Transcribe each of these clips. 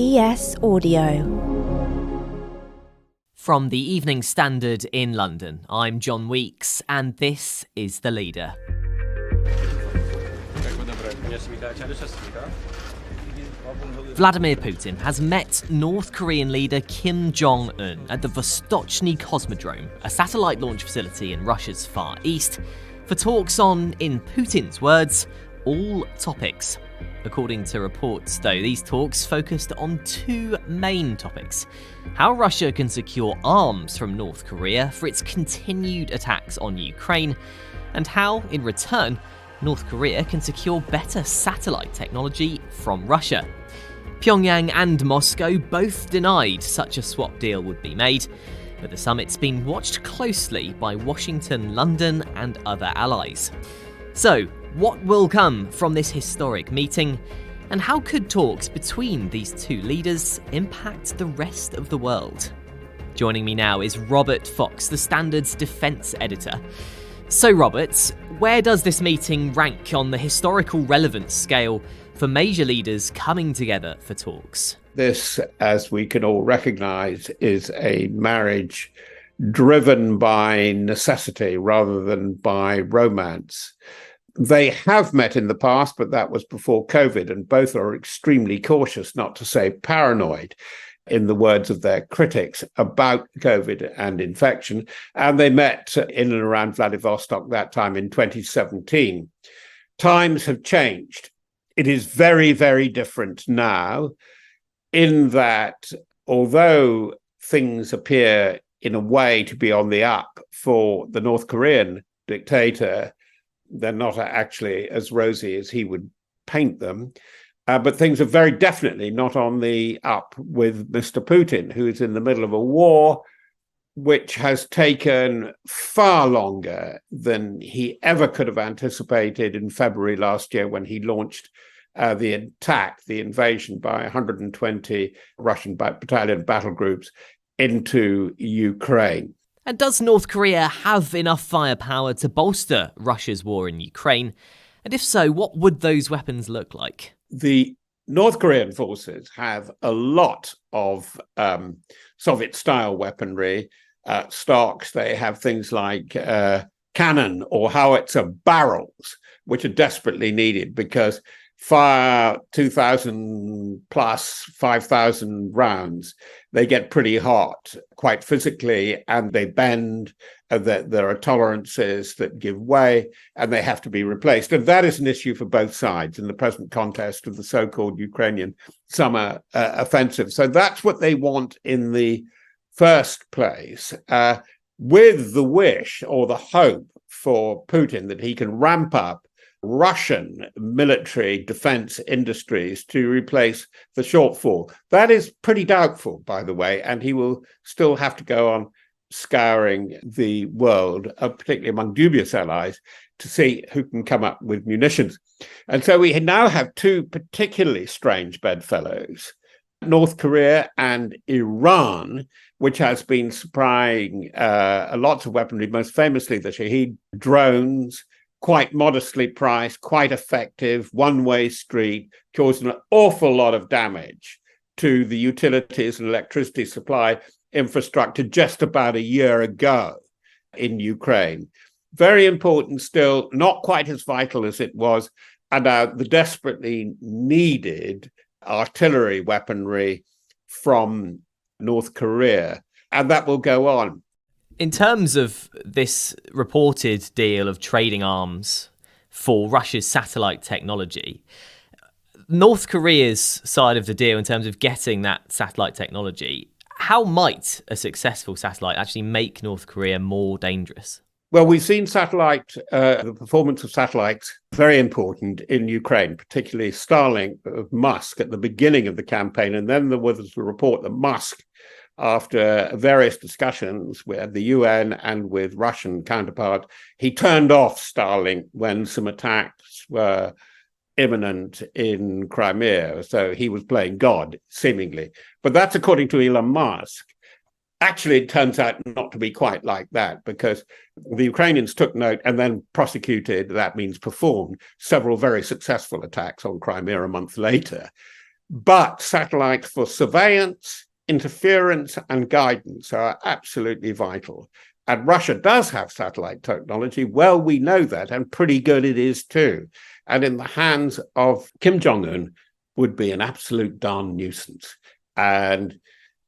ES Audio. From the Evening Standard in London, I'm John Weeks, and this is The Leader. Vladimir Putin has met North Korean leader Kim Jong Un at the Vostochny Cosmodrome, a satellite launch facility in Russia's Far East, for talks on, in Putin's words, all topics. According to reports, though, these talks focused on two main topics: how Russia can secure arms from North Korea for its continued attacks on Ukraine, and how, in return, North Korea can secure better satellite technology from Russia. Pyongyang and Moscow both denied such a swap deal would be made, but the summit's been watched closely by Washington, London, and other allies. So, what will come from this historic meeting, and how could talks between these two leaders impact the rest of the world? Joining me now is Robert Fox, the Standard's defence editor. So Robert, where does this meeting rank on the historical relevance scale for major leaders coming together for talks? This, as we can all recognise, is a marriage driven by necessity rather than by romance. They have met in the past, but that was before COVID, and both are extremely cautious, not to say paranoid, in the words of their critics, about COVID and infection. And they met in and around Vladivostok that time in 2017. Times have changed. It is very, very different now, in that although things appear in a way to be on the up for the North Korean dictator, they're not actually as rosy as he would paint them. But things are very definitely not on the up with Mr. Putin, who is in the middle of a war which has taken far longer than he ever could have anticipated in February last year, when he launched the invasion by 120 Russian battalion battle groups into Ukraine. And does North Korea have enough firepower to bolster Russia's war in Ukraine? And if so, what would those weapons look like? The North Korean forces have a lot of Soviet-style weaponry, stocks. They have things like cannon or howitzer barrels, which are desperately needed because fire 2,000 plus 5,000 rounds, they get pretty hot quite physically, and they bend. There are tolerances that give way, and they have to be replaced. And that is an issue for both sides in the present contest of the so-called Ukrainian summer offensive. So that's what they want in the first place, with the wish or the hope for Putin that he can ramp up Russian military defense industries to replace the shortfall. That is pretty doubtful, by the way, and he will still have to go on scouring the world, particularly among dubious allies, to see who can come up with munitions. And so we now have two particularly strange bedfellows, North Korea and Iran, which has been supplying lots of weaponry, most famously the Shahed drones, quite modestly priced, quite effective, one-way street, causing an awful lot of damage to the utilities and electricity supply infrastructure just about a year ago in Ukraine. Very important still, not quite as vital as it was, and the desperately needed artillery weaponry from North Korea. And that will go on. In terms of this reported deal of trading arms for Russia's satellite technology, North Korea's side of the deal in terms of getting that satellite technology, how might a successful satellite actually make North Korea more dangerous? Well, we've seen the performance of satellites very important in Ukraine, particularly Starlink of Musk at the beginning of the campaign. And then there was the report that Musk, after various discussions with the UN and with Russian counterpart, he turned off Starlink when some attacks were imminent in Crimea. So he was playing God, seemingly. But that's according to Elon Musk. Actually, it turns out not to be quite like that, because the Ukrainians took note and then prosecuted, that means performed, several very successful attacks on Crimea a month later. But satellites for surveillance, interference, and guidance are absolutely vital. And Russia does have satellite technology. Well, we know that, and pretty good it is too. And in the hands of Kim Jong Un would be an absolute darn nuisance. And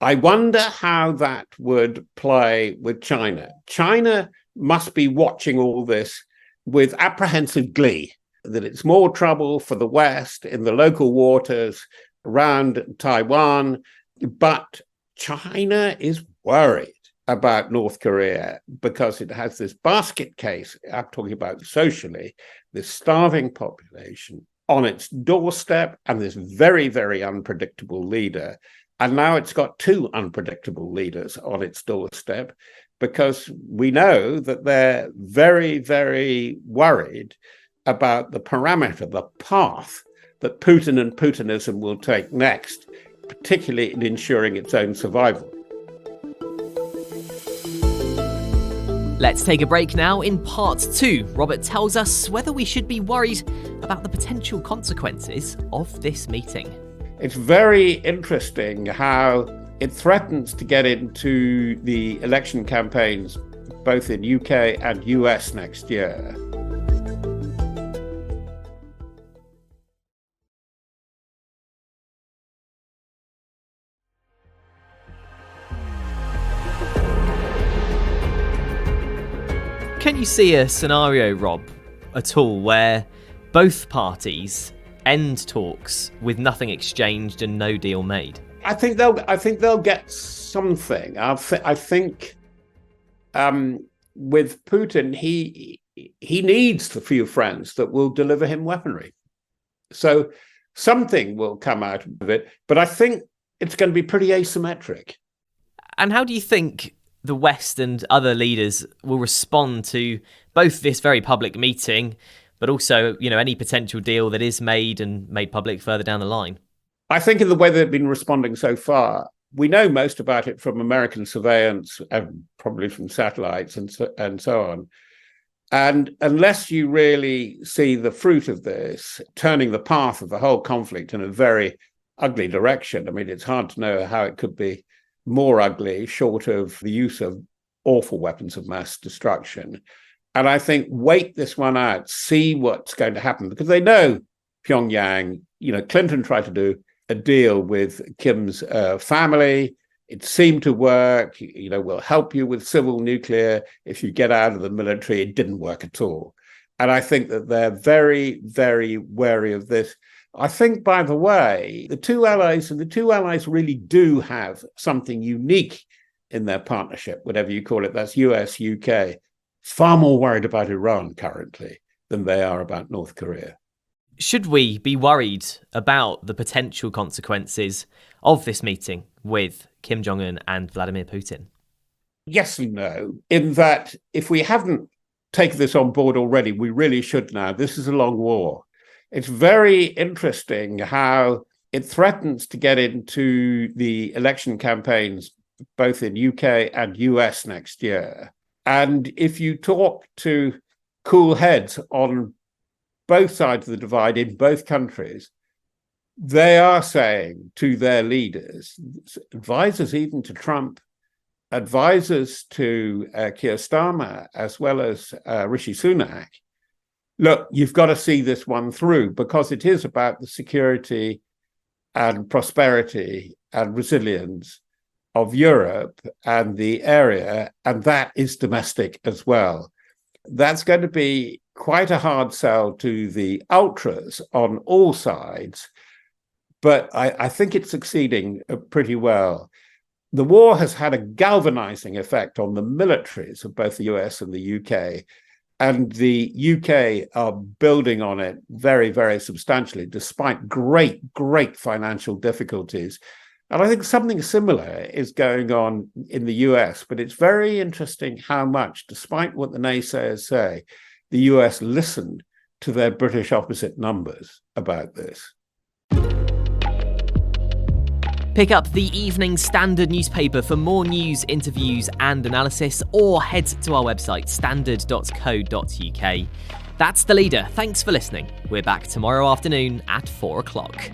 I wonder how that would play with China. China must be watching all this with apprehensive glee, that it's more trouble for the West in the local waters around Taiwan. But China is worried about North Korea because it has this basket case, I'm talking about socially, this starving population on its doorstep and this very, very unpredictable leader. And now it's got two unpredictable leaders on its doorstep because we know that they're very, very worried about the parameter, the path that Putin and Putinism will take next, particularly in ensuring its own survival. Let's take a break now. In part 2, Robert tells us whether we should be worried about the potential consequences of this meeting. It's very interesting how it threatens to get into the election campaigns both in UK and US next year. Can you see a scenario, Rob, at all where both parties end talks with nothing exchanged and no deal made? I think they'll get something. I think with Putin, he needs the few friends that will deliver him weaponry. So something will come out of it, but I think it's going to be pretty asymmetric. And how do you think the West and other leaders will respond to both this very public meeting, but also, any potential deal that is made and made public further down the line? I think in the way they've been responding so far, we know most about it from American surveillance and probably from satellites and so on. And unless you really see the fruit of this, turning the path of the whole conflict in a very ugly direction, I mean, it's hard to know how it could be more ugly, short of the use of awful weapons of mass destruction. And I think wait this one out, see what's going to happen, because they know Pyongyang, Clinton tried to do a deal with Kim's family. It seemed to work, we'll help you with civil nuclear if you get out of the military. It didn't work at all. And I think that they're very, very wary of this. I think, by the way, the two allies really do have something unique in their partnership, whatever you call it. That's US, UK, far more worried about Iran currently than they are about North Korea. Should we be worried about the potential consequences of this meeting with Kim Jong Un and Vladimir Putin? Yes and no, in that if we haven't taken this on board already, we really should now. This is a long war. It's very interesting how it threatens to get into the election campaigns both in UK and US next year. And if you talk to cool heads on both sides of the divide in both countries, they are saying to their leaders, advisors even to Trump, advisors to Keir Starmer, as well as Rishi Sunak, look, you've got to see this one through because it is about the security and prosperity and resilience of Europe and the area, and that is domestic as well. That's going to be quite a hard sell to the ultras on all sides, but I think it's succeeding pretty well. The war has had a galvanizing effect on the militaries of both the US and the UK, and the UK are building on it very, very substantially, despite great, great financial difficulties. And I think something similar is going on in the US, but it's very interesting how much, despite what the naysayers say, the US listened to their British opposite numbers about this. Pick up the Evening Standard newspaper for more news, interviews and analysis, or head to our website standard.co.uk. That's The Leader. Thanks for listening. We're back tomorrow afternoon at 4 o'clock.